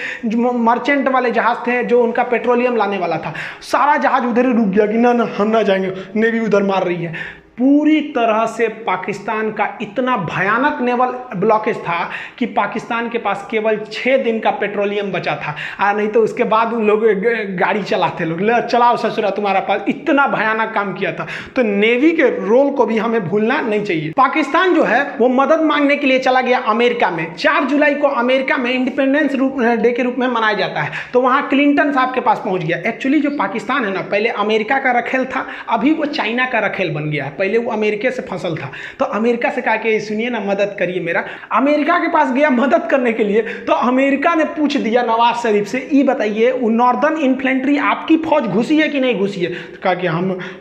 [SPEAKER 1] मर्चेंट वाले जहाज थे, जो उनका पेट्रोलियम लाने वाला था, सारा जहाज उधर ही रुक गया कि ना हम ना जाएंगे, नेवी उधर मार रही है। पूरी तरह से पाकिस्तान का इतना भयानक नेवल ब्लॉकेज था कि पाकिस्तान के पास केवल 6 दिन का पेट्रोलियम बचा था, नहीं तो उसके बाद उन लोग गाड़ी चलाते, लोग चलाओ ससुरा तुम्हारा पास, इतना भयानक काम किया था। तो नेवी के रोल को भी हमें भूलना नहीं चाहिए। पाकिस्तान जो है वो मदद मांगने के लिए चला गया अमेरिका में। 4 जुलाई को अमेरिका में इंडिपेंडेंस डे के रूप में मनाया जाता है, तो वहाँ क्लिंटन साहब के पास पहुँच गया। एक्चुअली जो पाकिस्तान है ना, पहले अमेरिका का रखेल था, अभी वो चाइना का रखेल बन गया है। पहले वो अमेरिका से फसल था, तो अमेरिका से कहा कि सुनिए ना मदद करिए मेरा। अमेरिका के पास गया मदद करने के लिए, तो अमेरिका ने पूछ दिया नवाज शरीफ से, ये बताइए वो नॉर्दर्न इन्फेंट्री आपकी फौज घुसी है कि नहीं घुसी है? तो कहा कि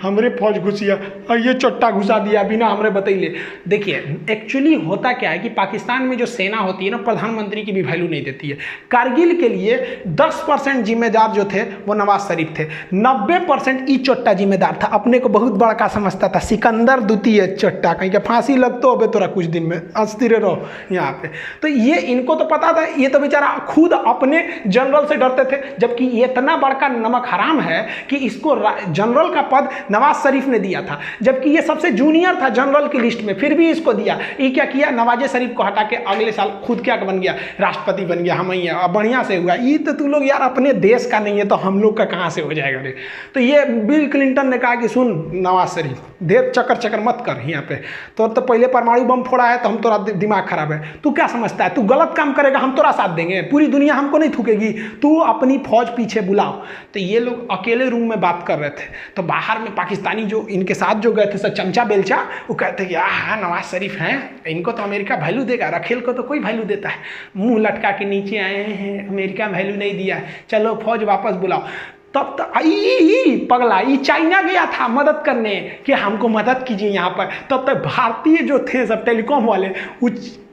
[SPEAKER 1] हमरे फौज घुसी है, और ये चोट्टा घुसा दिया बिना हमरे बताइए। देखिए एक्चुअली होता क्या है कि पाकिस्तान में जो सेना होती है ना, प्रधानमंत्री की भी वैल्यू नहीं देती है। कारगिल के लिए 10% जिम्मेदार जो थे वो नवाज शरीफ थे, 90% ई चोट्टा जिम्मेदार था, अपने को बहुत बड़का समझता था, सिकंदर द्वितीय चट्टा, कहीं के फांसी लगतो अबे तोरा कुछ दिन में अस्थिर रहो यहाँ पे। तो ये इनको तो पता था, ये तो बेचारा खुद अपने जनरल से डरते थे, जबकि ये इतना बड़का नमक हराम है कि इसको जनरल का पद नवाज शरीफ ने दिया था, जबकि ये सबसे जूनियर था जनरल की लिस्ट में, फिर भी इसको दिया। ये क्या किया, नवाज शरीफ को हटा के अगले साल खुद क्या बन गया, राष्ट्रपति बन गया। हम ही है, बढ़िया से हुआ। ये तो तू लोग यार अपने देश का नहीं है तो हम लोग का कहाँ से हो जाएगा रे। तो ये बिल क्लिंटन ने कहा कि सुन नवाज शरीफ, देर चक्कर मत कर यहाँ पे, तो पहले परमाणु बम फोड़ा है तो हम तोरा दिमाग खराब है, तू क्या समझता है, तू गलत काम करेगा हम तोरा साथ देंगे, पूरी दुनिया हमको नहीं थूकेगी, तू अपनी फौज पीछे बुलाओ। तो ये लोग अकेले रूम में बात कर रहे थे, तो बाहर में पाकिस्तानी जो इनके साथ जो गए थे सब चमचा बेलचा, वो कहते कि हाँ नवाज शरीफ हैं, इनको तो अमेरिका वैल्यू देगा, रखेल को तो कोई वैल्यू देता है, मुंह लटका के नीचे आए हैं, अमेरिका वैल्यू नहीं दिया है, चलो फौज वापस बुलाओ। तब तक पगला ये चाइना गया था मदद करने कि हमको मदद कीजिए यहाँ पर, तब तक भारतीय जो थे सब टेलीकॉम वाले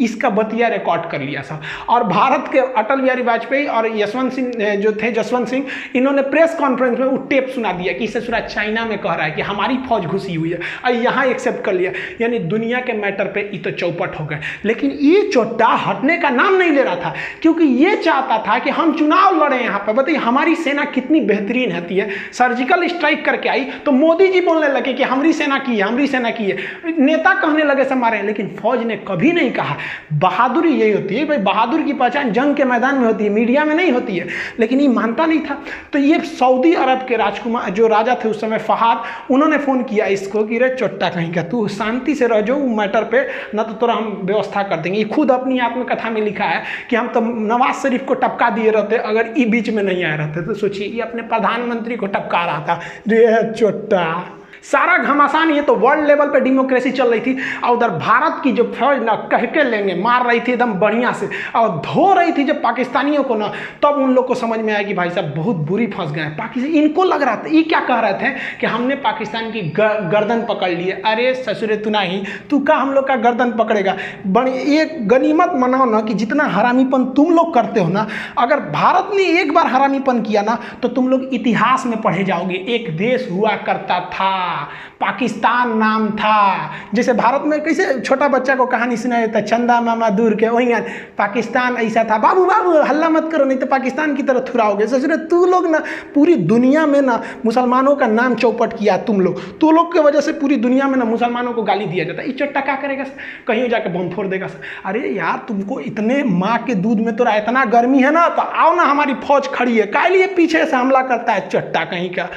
[SPEAKER 1] इसका बतिया रिकॉर्ड कर लिया सब। और भारत के अटल बिहारी वाजपेयी और यशवंत सिंह जो थे, जसवंत सिंह, इन्होंने प्रेस कॉन्फ्रेंस में वो टेप सुना दिया कि ससुरा चाइना में कह रहा है कि हमारी फौज घुसी हुई है, और यहाँ एक्सेप्ट कर लिया। यानी दुनिया के मैटर पे ये तो चौपट हो गए। लेकिन ये चोट्टा हटने का नाम नहीं ले रहा था, क्योंकि ये चाहता था कि हम चुनाव लड़े यहाँ पर। बताइए हमारी सेना कितनी बेहतरीन रहती है, सर्जिकल स्ट्राइक करके आई तो मोदी जी बोलने लगे कि हमारी सेना की है, हमारी सेना की है, नेता कहने लगे सब मारे। लेकिन फौज ने कभी नहीं कहा। बहादुरी यही होती है भाई, बहादुर की पहचान जंग के मैदान में होती है, मीडिया में नहीं होती है। लेकिन ये मानता नहीं था। तो ये सऊदी अरब के राजकुमार जो राजा थे उस समय फहाद, उन्होंने फोन किया इसको कि रे चोट्टा कहीं का, तू शांति से रह जाओ मैटर पे, ना तो तुरा हम व्यवस्था कर देंगे। ये खुद अपनी आत्मकथा में लिखा है कि हम तो नवाज शरीफ को टपका दिए रहते अगर ये बीच में नहीं आए रहते। तो सोचिए ये अपने प्रधानमंत्री को टपका रहा था, रे चोट्टा। सारा घमासान। ये तो वर्ल्ड लेवल पे डेमोक्रेसी चल रही थी, और उधर भारत की जो फौज ना कह के लेंगे मार रही थी एकदम बढ़िया से, और धो रही थी जब पाकिस्तानियों को ना, तब उन लोग को समझ में आया कि भाई साहब बहुत बुरी फंस गए पाकिस्तान। इनको लग रहा था, ये क्या कह रहे थे कि हमने पाकिस्तान की गर्दन पकड़ ली है। अरे ससुरे तू नहीं, तू का हम लोग का गर्दन पकड़ेगा। बड़ी एक गनीमत मनाओ ना कि जितना हरामीपन तुम लोग करते हो ना, अगर भारत ने एक बार हरामीपन किया ना तो तुम लोग इतिहास में पढ़े जाओगे। एक देश हुआ करता था, पाकिस्तान नाम था। जैसे भारत में कैसे छोटा बच्चा को कहानी सुनाया जाता है, चंदा मामा दूर के, वही पाकिस्तान ऐसा था। बाबू बाबू हल्ला मत करो नहीं तो पाकिस्तान की तरफ थुराओगे। सोच तू लोग ना पूरी दुनिया में ना मुसलमानों का नाम चौपट किया तुम लोग, तो लोग की वजह से पूरी दुनिया में ना मुसलमानों को गाली दिया जाता है। ये चट्टा क्या करेगा, कहीं जाके बम फोड़ देगा। अरे यार तुमको इतने माँ के दूध में तो इतना गर्मी है ना, तो आओ ना हमारी फौज खड़ी है, काय लिए पीछे से हमला करता है चट्टा कहीं का।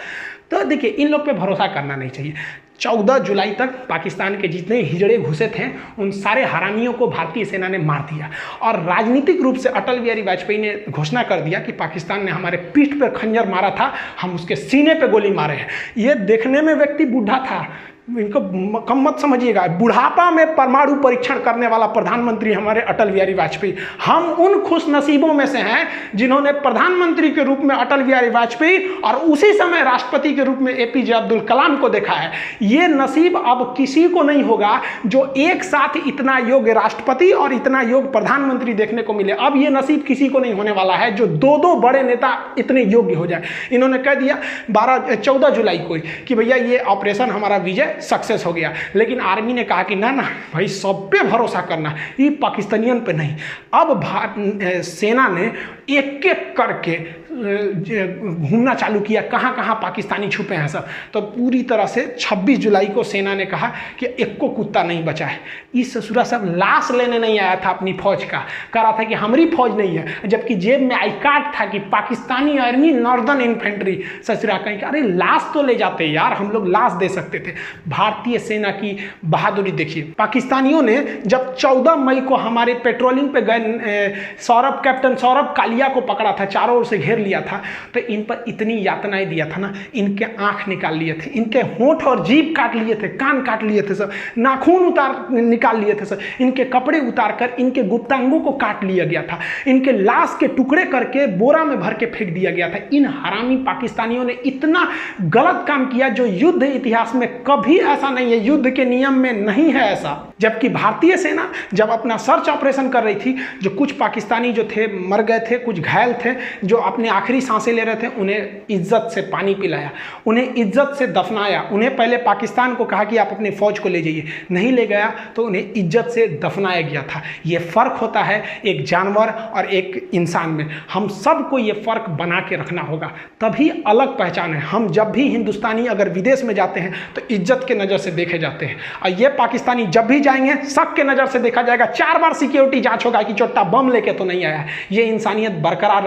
[SPEAKER 1] तो देखिए इन लोग पे भरोसा करना नहीं चाहिए। 14 जुलाई तक पाकिस्तान के जितने हिजड़े घुसे थे उन सारे हरामियों को भारतीय सेना ने मार दिया, और राजनीतिक रूप से अटल बिहारी वाजपेयी ने घोषणा कर दिया कि पाकिस्तान ने हमारे पीठ पर खंजर मारा था, हम उसके सीने पे गोली मारे हैं। ये देखने में व्यक्ति बूढ़ा था, इनको कम मत समझिएगा, बुढ़ापा में परमाणु परीक्षण करने वाला प्रधानमंत्री हमारे अटल बिहारी वाजपेयी। हम उन खुश नसीबों में से हैं जिन्होंने प्रधानमंत्री के रूप में अटल बिहारी वाजपेयी और उसी समय राष्ट्रपति के रूप में एपीजे अब्दुल कलाम को देखा है। ये नसीब अब किसी को नहीं होगा जो एक साथ इतना योग्य राष्ट्रपति और इतना योग्य प्रधानमंत्री देखने को मिले। अब ये नसीब किसी को नहीं होने वाला है जो दो दो बड़े नेता इतने योग्य हो जाए। इन्होंने कह दिया 14 जुलाई को कि भैया ये ऑपरेशन हमारा विजय सक्सेस हो गया, लेकिन आर्मी ने कहा कि ना ना भाई सब पे भरोसा करना, ये पाकिस्तानियन पे नहीं। अब सेना ने एक एक करके घूमना चालू किया, कहाँ कहाँ पाकिस्तानी छुपे हैं सब। तो पूरी तरह से 26 जुलाई को सेना ने कहा कि एक को कुत्ता नहीं बचा है। इस ससुरा सब लाश लेने नहीं आया था अपनी फौज का, कह रहा था कि हमारी फौज नहीं है, जबकि जेब में आई कार्ड था कि पाकिस्तानी आर्मी नॉर्दर्न इन्फेंट्री। ससुरा कहीं अरे लाश तो ले जाते यार, हम लोग लाश दे सकते थे। भारतीय सेना की बहादुरी देखिए। पाकिस्तानियों ने जब 14 मई को हमारे पेट्रोलिंग पे गए कैप्टन सौरभ कालिया को पकड़ा था, चारों ओर से घेर लिया था, तो इन पर इतनी यातनाएं दिया था ना, इनके आंख निकाल लिए थे, इनके होंठ और जीभ काट लिए थे, कान काट लिए थे सब, नाखून निकाल लिए थे सब, इनके कपड़े उतार कर इनके गुप्तांगों को काट लिया गया था, इनके लाश के टुकड़े करके बोरा में भर के फेंक दिया गया था। इन हरामी पाकिस्तानियों ने इतना गलत काम किया जो युद्ध इतिहास में कभी ऐसा नहीं है, युद्ध के नियम में नहीं है ऐसा। जबकि भारतीय सेना जब अपना सर्च ऑपरेशन कर रही थी, जो कुछ पाकिस्तानी जो थे मर गए थे, कुछ घायल थे, जो अपने आखिरी सांसें ले रहे थे, उन्हें इज्जत से पानी पिलाया, उन्हें इज्जत से दफनाया। उन्हें पहले पाकिस्तान को कहा कि आप अपनी फौज को ले जाइए, नहीं ले गया तो उन्हें इज्जत से दफनाया गया था। ये फर्क होता है एक जानवर और एक इंसान में। हम सबको ये फर्क बना के रखना होगा, तभी अलग पहचान है। हम जब भी हिंदुस्तानी अगर विदेश में जाते हैं तो इज्जत के नज़र से देखे जाते हैं, और ये पाकिस्तानी जब भी जाएंगे शक के नज़र से देखा जाएगा। 4 बार सिक्योरिटी जांच होगा कि चोट्टा बम लेके तो नहीं आया है। ये इंसानियत बरकरार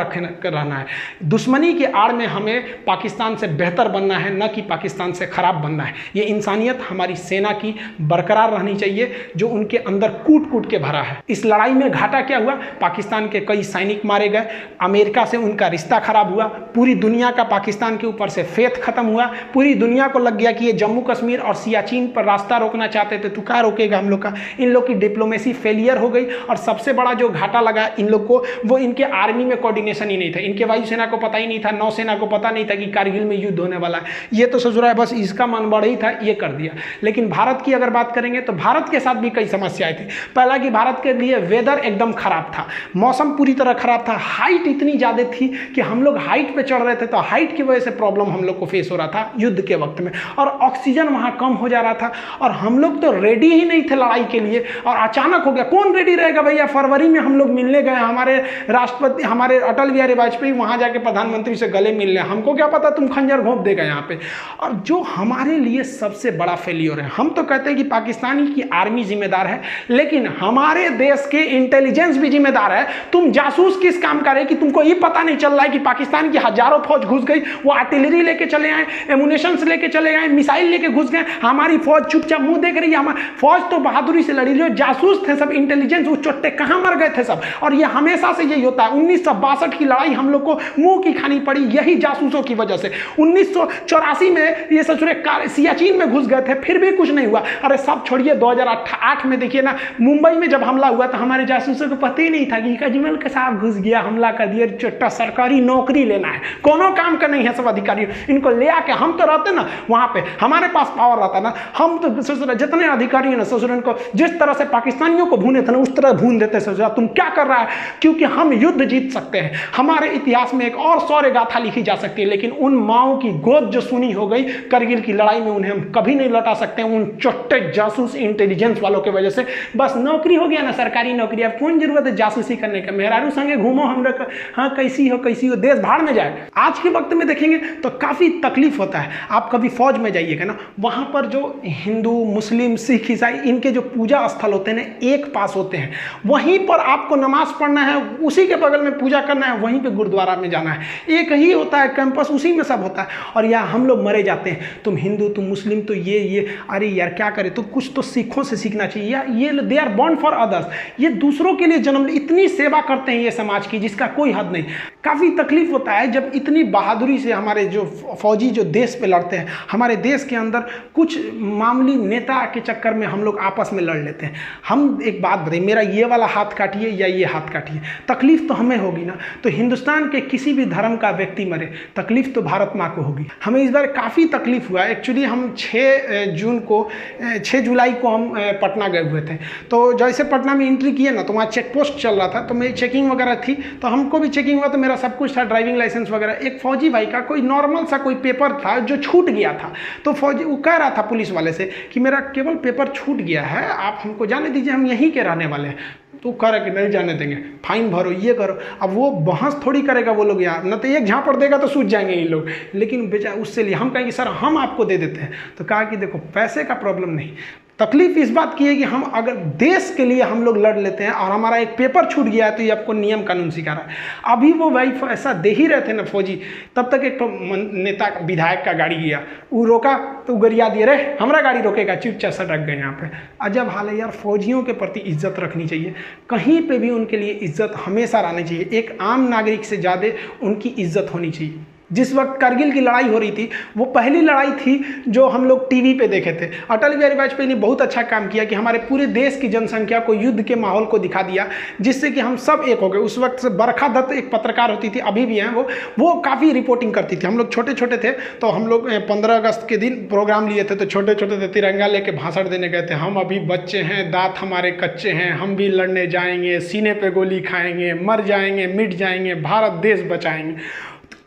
[SPEAKER 1] रहना है। दुश्मनी की आड़ में हमें पाकिस्तान से बेहतर बनना है, न कि पाकिस्तान से खराब बनना है। ये इंसानियत हमारी सेना की बरकरार रहनी चाहिए, जो उनके अंदर कूट कूट के भरा है। इस लड़ाई में घाटा क्या हुआ? पाकिस्तान के कई सैनिक मारे गए, अमेरिका से उनका रिश्ता खराब हुआ, पूरी दुनिया का पाकिस्तान के ऊपर से फेथ खत्म हुआ, पूरी दुनिया को लग गया कि ये जम्मू कश्मीर और सियाचिन पर रास्ता रोकना चाहते थे, तो क्या रोकेगा हम लोग का? इन लोग की डिप्लोमेसी फेलियर हो गई, और सबसे बड़ा जो घाटा लगा इन लोग को, वो इनके आर्मी में कोऑर्डिनेशन ही नहीं था। इनके वायुसेना को पता ही नहीं था, नौसेना को पता नहीं था कि कारगिल में युद्ध होने वाला है। ये तो ससुरा बस इसका मन बढ़ ही था, ये कर दिया। लेकिन भारत की अगर बात करेंगे तो भारत के साथ भी कई समस्याएं थी। पहला कि भारत के लिए वेदर एकदम खराब था, मौसम पूरी तरह खराब था, हाइट इतनी ज़्यादा थी कि हम लोग हाइट पे चढ़ रहे थे तो हाइट की वजह से प्रॉब्लम हम लोग को फेस हो रहा था युद्ध के वक्त में, और ऑक्सीजन वहाँ कम हो जा रहा था, और हम लोग तो रेडी ही नहीं थे लड़ाई के लिए। और अचानक हो गया, कौन रेडी रहेगा भैया? फरवरी में हम लोग मिलने गए, हमारे राष्ट्रपति हमारे अटल बिहारी वाजपेयी वहाँ जाके प्रधानमंत्री से गले मिल रहे, हमको क्या पता तुम खंजर घोंप देगा यहाँ पे। और जो हमारे लिए सबसे बड़ा फेलियर है, हम तो कहते हैं कि पाकिस्तानी की आर्मी जिम्मेदार है, लेकिन हमारे देश के इंटेलिजेंस भी जिम्मेदार है। तुम जासूस किस काम का रहे कि तुमको ये पता नहीं चल रहा है कि पाकिस्तान की हजारों फौज घुस गई, वो आर्टिलरी लेके चले आए, एमुनेशन लेके चले आए, मिसाइल लेके घुस गए, हमारी फौज चुपचाप मुंह देख रही है। हमारी फौज तो बहादुरी से लड़ी, जो जासूस थे सब, इंटेलिजेंस, वो चोट्टे कहाँ मर गए थे सब। और ये हमेशा से यही होता है। 1962 की लड़ाई हम लोग को मुंह की खानी पड़ी यही जासूसों की वजह से। 1984 में ये ससुरे सियाचिन में घुस गए थे, फिर भी कुछ नहीं हुआ। अरे सब छोड़िए, 2008 में देखिए ना, मुंबई में जब हमला हुआ तो हमारे जासूसों को पता ही नहीं था कि अजमल के साथ घुस गया, हमला कर दिया, चोट्टा सरकारी नौकरी लेना है, कोनो काम का नहीं है सब अधिकारी। इनको ले आके हम तो रहते ना वहाँ पे, हमारे पास पावर रहता ना, हम तो ससुरा जितने अधिकारी हैं ना ससुरन को जिस तरह से पाकिस्तानियों को भूने थे ना, उस तरह भून देते ससुरा। तुम क्या कर रहा है? क्योंकि हम युद्ध जीत सकते हैं। हमारे इतिहास में एक और शौर्य गाथा लिखी जा सकती है, लेकिन उन माओं की गोद जो सुनी हो गई करगिल की लड़ाई में, उन्हें हम कभी नहीं लौटा सकते हैं, उन चोट्टे जासूस इंटेलिजेंस वालों की वजह से। बस नौकरी हो गया ना, सरकारी नौकरी, अब कौन जरूरत है जासूसी करने का? मेहरारू संगे घूमो, हम लोग हाँ कैसी हो देश भाड़ में जाए। आज के वक्त में देखेंगे तो काफ़ी तकलीफ होता है। आप कभी फौज में जाइएगा ना, वहाँ पर जो हिंदू, मुस्लिम, सिख, ईसाई, इनके जो पूजा स्थल होते हैं ना, एक पास होते हैं, वहीं पर आपको नमाज पढ़ना है, उसी के बगल में पूजा करना है, वहीं पे गुरुद्वारा में जाना है, एक ही होता है कैंपस, उसी में सब होता है। और यहाँ हम लोग मरे जाते हैं, तुम हिंदू, तुम मुस्लिम, तो ये अरे यार क्या करें? तो कुछ तो सिखों से सीखना चाहिए। या ये they are born for others, ये दूसरों के लिए जन्म, इतनी सेवा करते हैं ये समाज की जिसका कोई हद नहीं। काफ़ी तकलीफ होता है जब इतनी बहादुरी से हमारे जो फौजी जो देश पे लड़ते हैं, हमारे देश के अंदर कुछ मामूली नेता के चक्कर में हम लोग आपस में लड़ लेते हैं। हम एक बात बताइए, मेरा ये वाला हाथ काटिए या ये हाथ काटिए, तकलीफ तो हमें होगी ना। तो हिंदुस्तान के किसी भी धर्म का व्यक्ति मरे, तकलीफ तो भारत माँ को होगी। हमें इस बार काफ़ी तकलीफ हुआ। एक्चुअली हम 6 जुलाई को हम पटना गए हुए थे। तो जैसे पटना में एंट्री किए ना, तो वहाँ चेक पोस्ट चल रहा था, तो मेरी चेकिंग वगैरह थी, तो हमको भी चेकिंग हुआ, तो मेरा सब कुछ था, ड्राइविंग लाइसेंस वगैरह। एक फौजी भाई का कोई नॉर्मल सा कोई पेपर था जो छूट गया था, तो फौजी वो कह रहा था पुलिस वाले से कि मेरा केवल पेपर छूट गया है, आप हमको जाने दीजिए, हम यहीं के रहने वाले हैं। तो कह रहा कि नहीं जाने देंगे, फाइन भरो, ये करो। अब वो बहस थोड़ी करेगा वो लोग यार, न तो एक झापड़ देगा तो सूझ जाएंगे ये लोग। लेकिन बेचारा उससे लिए हम कहेंगे सर हम आपको दे देते हैं। तो कहा कि देखो पैसे का प्रॉब्लम नहीं, तकलीफ इस बात की है कि हम अगर देश के लिए हम लोग लड़ लेते हैं और हमारा एक पेपर छूट गया है तो ये आपको नियम कानून सिखा रहा है। अभी वो भाई ऐसा दे ही रहे थे ना फौजी, तब तक एक तो नेता विधायक का गाड़ी गया, वो रोका तो गरिया दिए, रे हमारा गाड़ी रोकेगा, चुपचाप सटक गए। यहाँ पे अजब हाल है यार। फौजियों के प्रति इज्जत रखनी चाहिए, कहीं पे भी उनके लिए इज्जत हमेशा रहनी चाहिए। एक आम नागरिक से ज़्यादा उनकी इज्जत होनी चाहिए। जिस वक्त करगिल की लड़ाई हो रही थी, वो पहली लड़ाई थी जो हम लोग टीवी पे देखे थे। अटल बिहारी वाजपेयी ने बहुत अच्छा काम किया कि हमारे पूरे देश की जनसंख्या को युद्ध के माहौल को दिखा दिया, जिससे कि हम सब एक हो गए। उस वक्त से बरखा दत्त एक पत्रकार होती थी, अभी भी हैं वो काफ़ी रिपोर्टिंग करती थी। हम लोग छोटे छोटे थे, तो हम लोग 15 अगस्त के दिन प्रोग्राम लिए थे, तो छोटे छोटे थे, तिरंगा लेके भाषण देने गए थे। हम अभी बच्चे हैं, दांत हमारे कच्चे हैं, हम भी लड़ने जाएंगे, सीने पे गोली खाएंगे, मर जाएंगे, मिट जाएंगे, भारत देश बचाएंगे।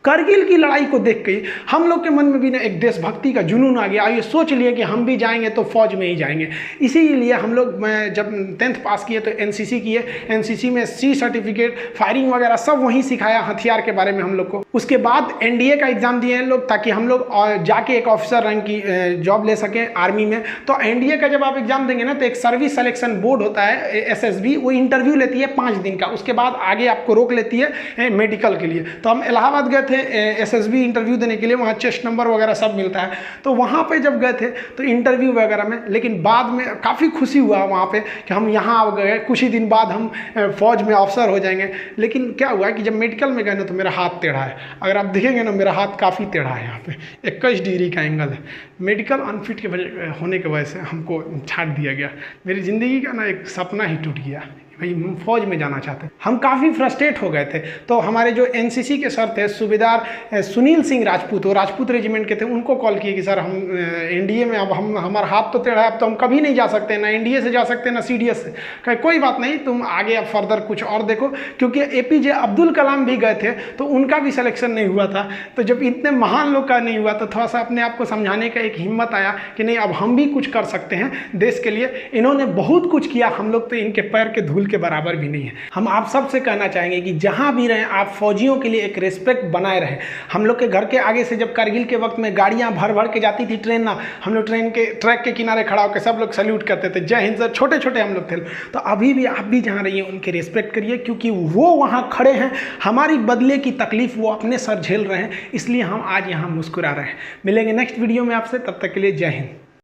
[SPEAKER 1] करगिल की लड़ाई को देख के हम लोग के मन में भी ना एक देशभक्ति का जुनून आ गया। ये सोच लिए कि हम भी जाएंगे तो फौज में ही जाएंगे। इसीलिए हम लोग जब 10th पास किए तो एनसीसी किए। एनसीसी में सी सर्टिफिकेट, फायरिंग वगैरह सब वहीं सिखाया, हथियार के बारे में हम लोग को। उसके बाद एनडीए का एग्जाम दिए हैं लोग, ताकि हम लोग जाके एक ऑफिसर रैंक की जॉब ले सकें आर्मी में। तो एनडीए का जब आप एग्जाम देंगे ना, तो एक सर्विस सिलेक्शन बोर्ड होता है एसएसबी, वो इंटरव्यू लेती है 5 दिन का। उसके बाद आगे आपको रोक लेती है मेडिकल के लिए। तो हम इलाहाबाद गए थे एसएसबी इंटरव्यू देने के लिए, वहाँ चेस्ट नंबर वगैरह सब मिलता है। तो वहाँ पे जब गए थे तो इंटरव्यू वगैरह में, लेकिन बाद में काफ़ी खुशी हुआ वहाँ पे कि हम यहाँ आ गए, कुछ ही दिन बाद हम फौज में ऑफिसर हो जाएंगे। लेकिन क्या हुआ कि जब मेडिकल में गए ना, तो मेरा हाथ टेढ़ा है। अगर आप देखेंगे ना, मेरा हाथ काफ़ी टेढ़ा है, यहाँ पे 21 डिग्री का एंगल है। मेडिकल अनफिट के वजह होने की वजह से हमको छाट दिया गया। मेरी ज़िंदगी का ना एक सपना ही टूट गया, भाई फौज में जाना चाहते। हम काफ़ी फ्रस्ट्रेट हो गए थे। तो हमारे जो एनसीसी के सर थे, सूबेदार सुनील सिंह राजपूत, वो राजपूत रेजिमेंट के थे, उनको कॉल किए कि सर हम एनडीए में, अब हमारा हाथ तो टेढ़ा है, अब तो हम कभी नहीं जा सकते, ना एनडीए से जा सकते ना सीडीएस से। कहे कोई बात नहीं, तुम आगे अब फर्दर कुछ और देखो, क्योंकि एपीजे अब्दुल कलाम भी गए थे तो उनका भी सिलेक्शन नहीं हुआ था। तो जब इतने महान लोग का नहीं हुआ, तो थोड़ा सा अपने आप को समझाने का एक हिम्मत आया कि नहीं, अब हम भी कुछ कर सकते हैं देश के लिए। इन्होंने बहुत कुछ किया, हम लोग तो इनके पैर के धूल के बराबर भी नहीं है। हम आप सबसे कहना चाहेंगे कि जहां भी रहें, आप फौजियों के लिए एक रिस्पेक्ट बनाए रहें। हम लोग के घर के आगे से जब करगिल के वक्त में गाड़ियां भर भर के जाती थी, ट्रेन ना, हम लोग ट्रेन के ट्रैक के किनारे खड़ा होकर सब लोग सैल्यूट करते थे, जय हिंद सर। छोटे छोटे हम लोग थे। तो अभी भी आप भी जहाँ रहिए उनके रिस्पेक्ट करिए, क्योंकि वो वहाँ खड़े हैं, हमारी बदले की तकलीफ वो अपने सर झेल रहे हैं, इसलिए हम आज यहाँ मुस्कुरा रहे हैं। मिलेंगे नेक्स्ट वीडियो में आपसे, तब तक के लिए जय हिंद।